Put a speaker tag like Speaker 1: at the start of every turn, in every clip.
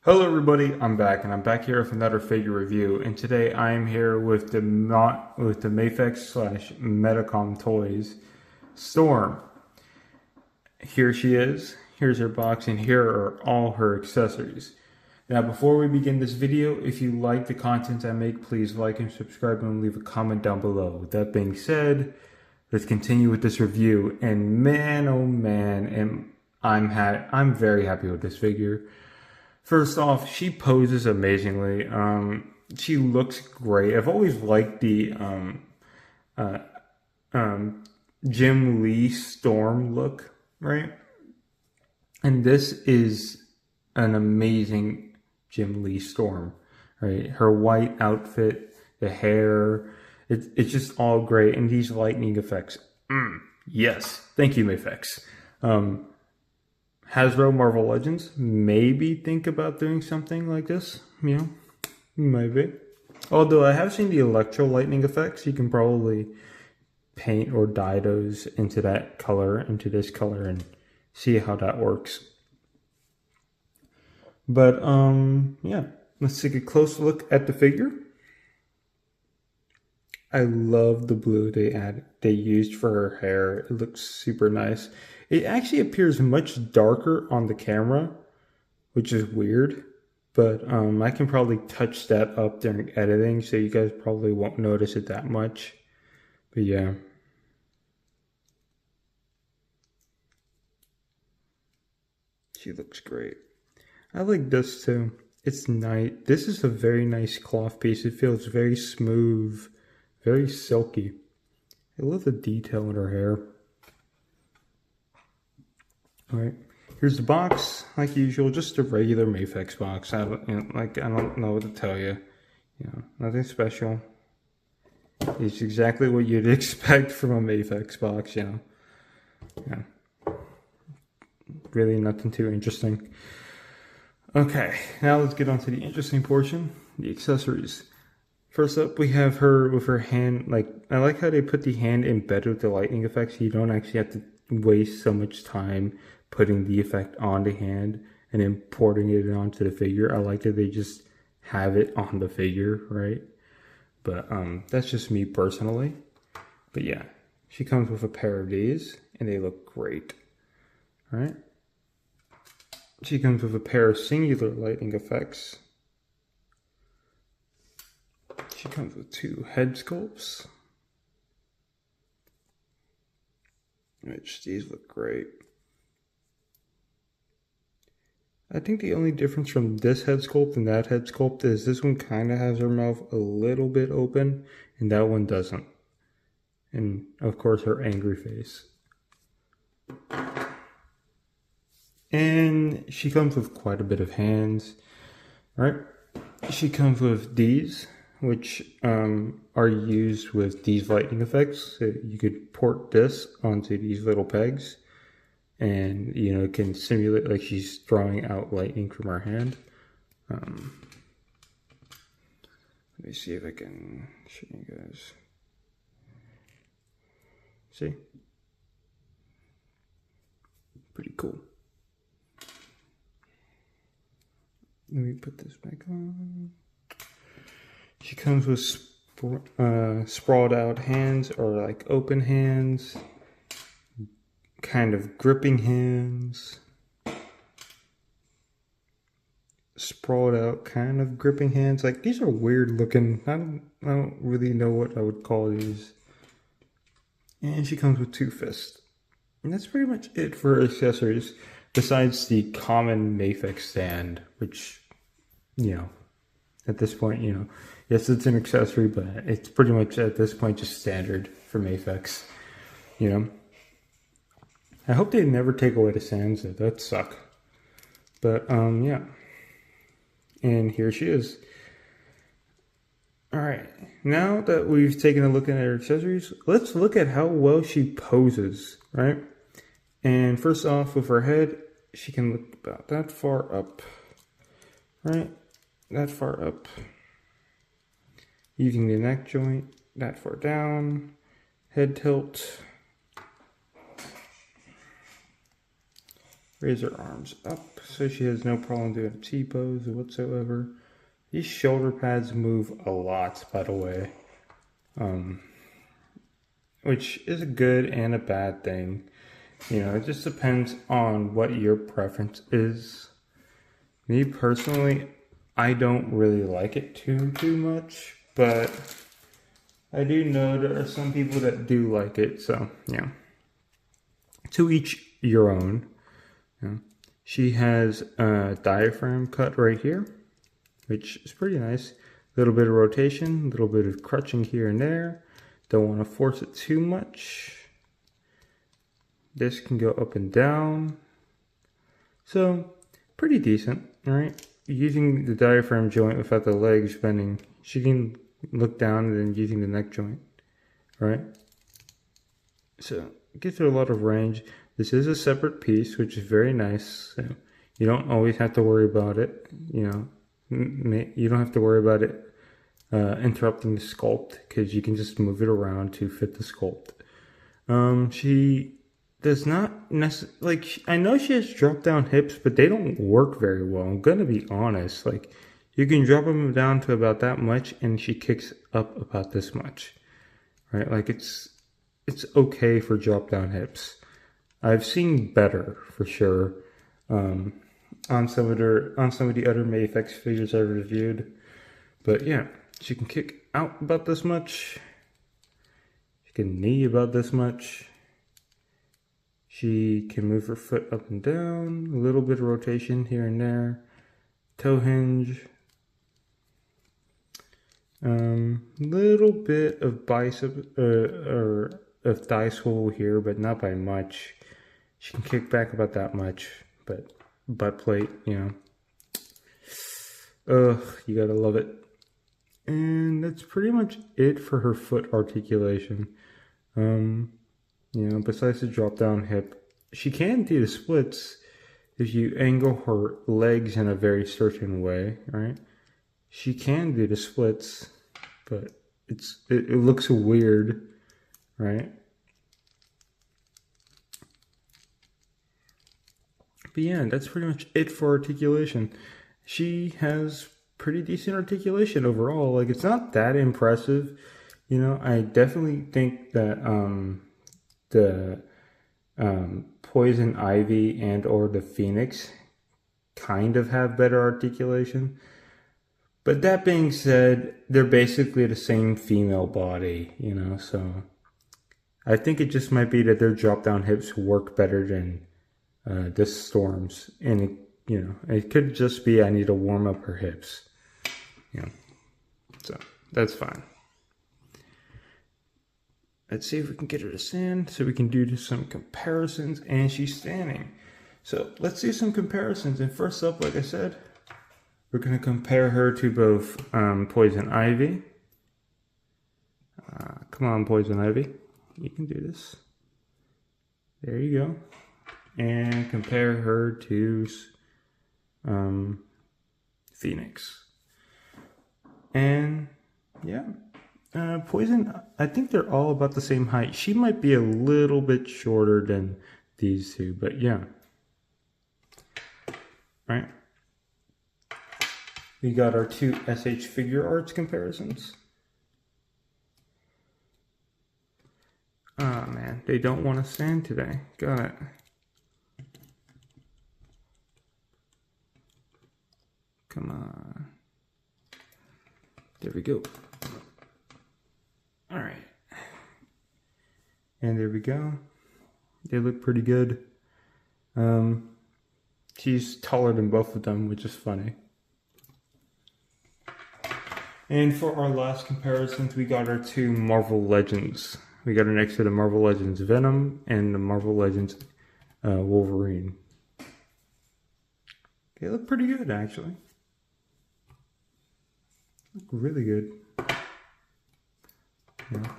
Speaker 1: Hello everybody, I'm back and I'm back here with another figure review, and today I am here with the Mafex slash Metacom Toys Storm. Here she is, here's her box, and here are all her accessories. Now before we begin this video, if you like the content I make, please like and subscribe and leave a comment down below. With that being said, let's continue with this review, and man oh man, I'm very happy with this figure. First off, she poses amazingly. She looks great. I've always liked the Jim Lee Storm look, right? And this is an amazing Jim Lee Storm, right? Her white outfit, the hair, it's just all great. And these lightning effects. Yes, thank you, Mafex. Hasbro Marvel Legends, maybe think about doing something like this, you know, maybe. Although I have seen the electro lightning effects, you can probably paint or dye those into that color, into this color, and see how that works. But, yeah, let's take a close look at the figure. I love the blue they used for her hair. It looks super nice. It actually appears much darker on the camera, which is weird, but I can probably touch that up during editing, so you guys probably won't notice it that much. But yeah. She looks great. I like this too. It's nice. This is a very nice cloth piece. It feels very smooth, very silky. I love the detail in her hair. Alright, here's the box, like usual, just a regular Mafex box. I don't know what to tell you. You know, nothing special. It's exactly what you'd expect from a Mafex box, you know. Yeah. Really nothing too interesting. Okay, now let's get on to the interesting portion, the accessories. First up, we have her with her hand, I like how they put the hand embedded with the lightning effects, so you don't actually have to waste so much time putting the effect on the hand and importing it onto the figure. I like that they just have it on the figure, right? But that's just me personally. But yeah, she comes with a pair of these and they look great. All right. She comes with a pair of singular lightning effects. She comes with 2 head sculpts, which these look great. I think the only difference from this head sculpt and that head sculpt is this one kind of has her mouth a little bit open and that one doesn't. And of course her angry face. And she comes with quite a bit of hands, right? She comes with these, which are used with these lightning effects. So you could port this onto these little pegs. And, you know, it can simulate like she's throwing out lightning from her hand. Let me see if I can show you guys. See? Pretty cool. Let me put this back on. She comes with sprawled out hands, or like open hands. Kind of gripping hands, sprawled out kind of gripping hands. Like these are weird looking. I don't really know what I would call these. And she comes with 2 fists, and that's pretty much it for accessories. Besides the common Mafex stand, which, you know, at this point, you know, yes, it's an accessory, but it's pretty much at this point just standard for Mafex, you know. I hope they never take away the sands. That'd suck. But, yeah. And here she is. Alright. Now that we've taken a look at her accessories, let's look at how well she poses, right? And first off, with her head, she can look about that far up. Right? That far up. Using the neck joint, that far down. Head tilt. raise her arms up so she has no problem doing a T-pose whatsoever. These shoulder pads move a lot, by the way, which is a good and a bad thing. You know, it just depends on what your preference is. Me personally, I don't really like it too much, but I do know there are some people that do like it, so yeah. To each your own. Yeah. She has a diaphragm cut right here, which is pretty nice. A little bit of rotation, a little bit of crutching here and there. Don't want to force it too much. This can go up and down. So, pretty decent, alright? Using the diaphragm joint without the legs bending, she can look down and then using the neck joint, alright? So, it gives her a lot of range. This is a separate piece, which is very nice. So you don't always have to worry about it, you know. You don't have to worry about it interrupting the sculpt, because you can just move it around to fit the sculpt. She does not necessarily, like, I know she has drop down hips, but they don't work very well. I'm gonna be honest. Like, you can drop them down to about that much and she kicks up about this much, right? Like, it's okay for drop down hips. I've seen better for sure on some of the other Mafex figures I've reviewed, but yeah, she can kick out about this much. She can knee about this much. She can move her foot up and down, a little bit of rotation here and there, toe hinge, little bit of bicep or of thigh swivel here, but not by much. She can kick back about that much, but butt plate, you know. Ugh, you gotta love it. And that's pretty much it for her foot articulation. You know, besides the drop down hip, she can do the splits if you angle her legs in a very certain way, right? She can do the splits, but it looks weird, right? But yeah, that's pretty much it for articulation. She has pretty decent articulation overall. Like, it's not that impressive. You know, I definitely think that the Poison Ivy and or the Phoenix kind of have better articulation. But that being said, they're basically the same female body, you know, so I think it just might be that their drop down hips work better than this Storm's, and it, you know, it could just be I need to warm up her hips, you know, so that's fine. Let's see if we can get her to stand so we can do some comparisons, and she's standing. So let's do some comparisons, and first up, like I said, we're going to compare her to both Poison Ivy. Come on, Poison Ivy, you can do this. There you go. And compare her to Phoenix. And yeah, Poison, I think they're all about the same height. She might be a little bit shorter than these two, but yeah. Right. We got our two SH Figure Arts comparisons. Oh man, they don't want to stand today. Got it. Come on. There we go. All right. And there we go. They look pretty good. She's taller than both of them, which is funny. And for our last comparisons, we got our two Marvel Legends. We got her next to the Marvel Legends Venom and the Marvel Legends Wolverine. They look pretty good, actually. Look really good. Yeah.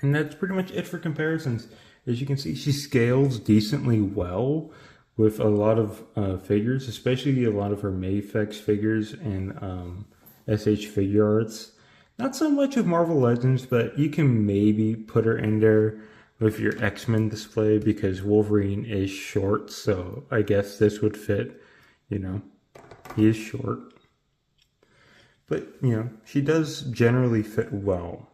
Speaker 1: And that's pretty much it for comparisons. As you can see, she scales decently well with a lot of figures, especially a lot of her Mafex figures and SH Figure Arts. Not so much of Marvel Legends, but you can maybe put her in there. with your X-Men display because Wolverine is short, so I guess this would fit, you know. He is short. But, you know, she does generally fit well.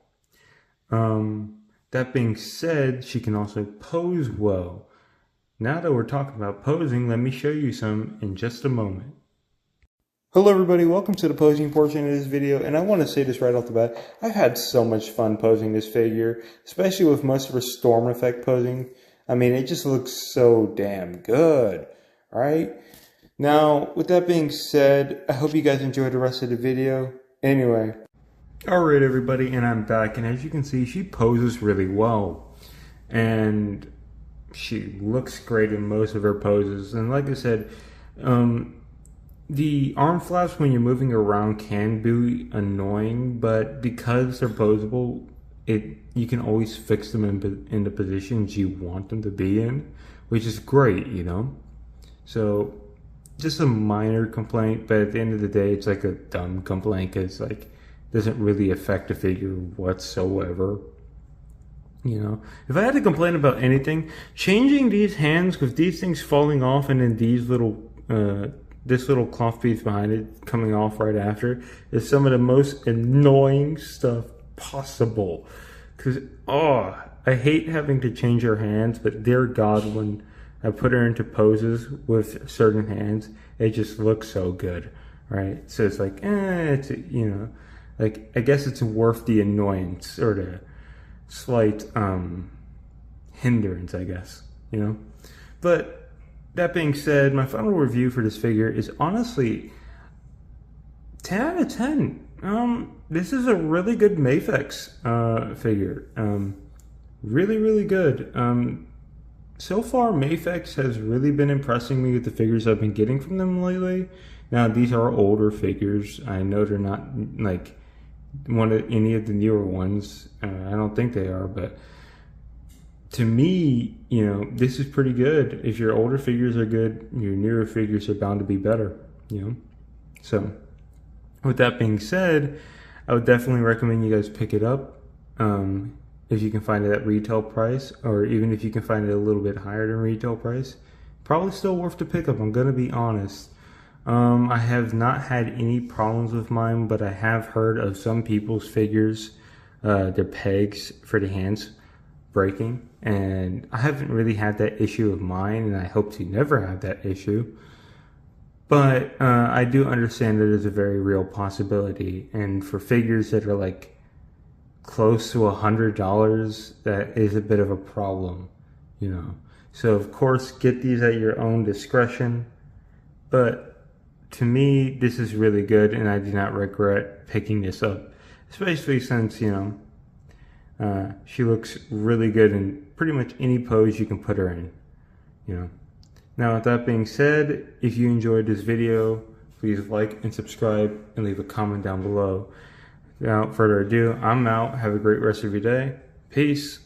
Speaker 1: That being said, she can also pose well. Now that we're talking about posing, let me show you some in just a moment. Hello everybody, welcome to the posing portion of this video, and I want to say this right off the bat. I've had so much fun posing this figure, especially with most of her storm effect posing. I mean, it just looks so damn good, right? Now, with that being said, I hope you guys enjoyed the rest of the video. Anyway. Alright everybody, and I'm back, and as you can see, she poses really well. And she looks great in most of her poses. And like I said, the arm flaps when you're moving around can be annoying, but because they're posable, you can always fix them in the positions you want them to be in, which is great, you know? So, just a minor complaint, but at the end of the day, it's like a dumb complaint, because like, doesn't really affect the figure whatsoever. You know, if I had to complain about anything, changing these hands with these things falling off and then these little, this little cloth piece behind it coming off right after is some of the most annoying stuff possible. Cause, oh, I hate having to change her hands, but dear God, when I put her into poses with certain hands, it just looks so good, right? So it's like, it's, you know, like, I guess it's worth the annoyance or the slight hindrance, I guess, you know? But that being said, my final review for this figure is honestly 10 out of 10. This is a really good Mafex figure. Really, really good. So far, Mafex has really been impressing me with the figures I've been getting from them lately. Now, these are older figures. I know they're not like any of the newer ones. I don't think they are, but to me, you know, this is pretty good. If your older figures are good, your newer figures are bound to be better, you know? So, with that being said, I would definitely recommend you guys pick it up. If you can find it at retail price, or even if you can find it a little bit higher than retail price, probably still worth the pickup, I'm gonna be honest. I have not had any problems with mine, but I have heard of some people's figures, their pegs for the hands breaking, and I haven't really had that issue of mine, and I hope to never have that issue. But I do understand that it's a very real possibility, and for figures that are like close to $100, that is a bit of a problem, you know. So of course, get these at your own discretion, but to me, this is really good, and I do not regret picking this up, especially since, you know, she looks really good in pretty much any pose you can put her in, you know. Now, with that being said, if you enjoyed this video, please like and subscribe and leave a comment down below. Without further ado, I'm out. Have a great rest of your day. Peace.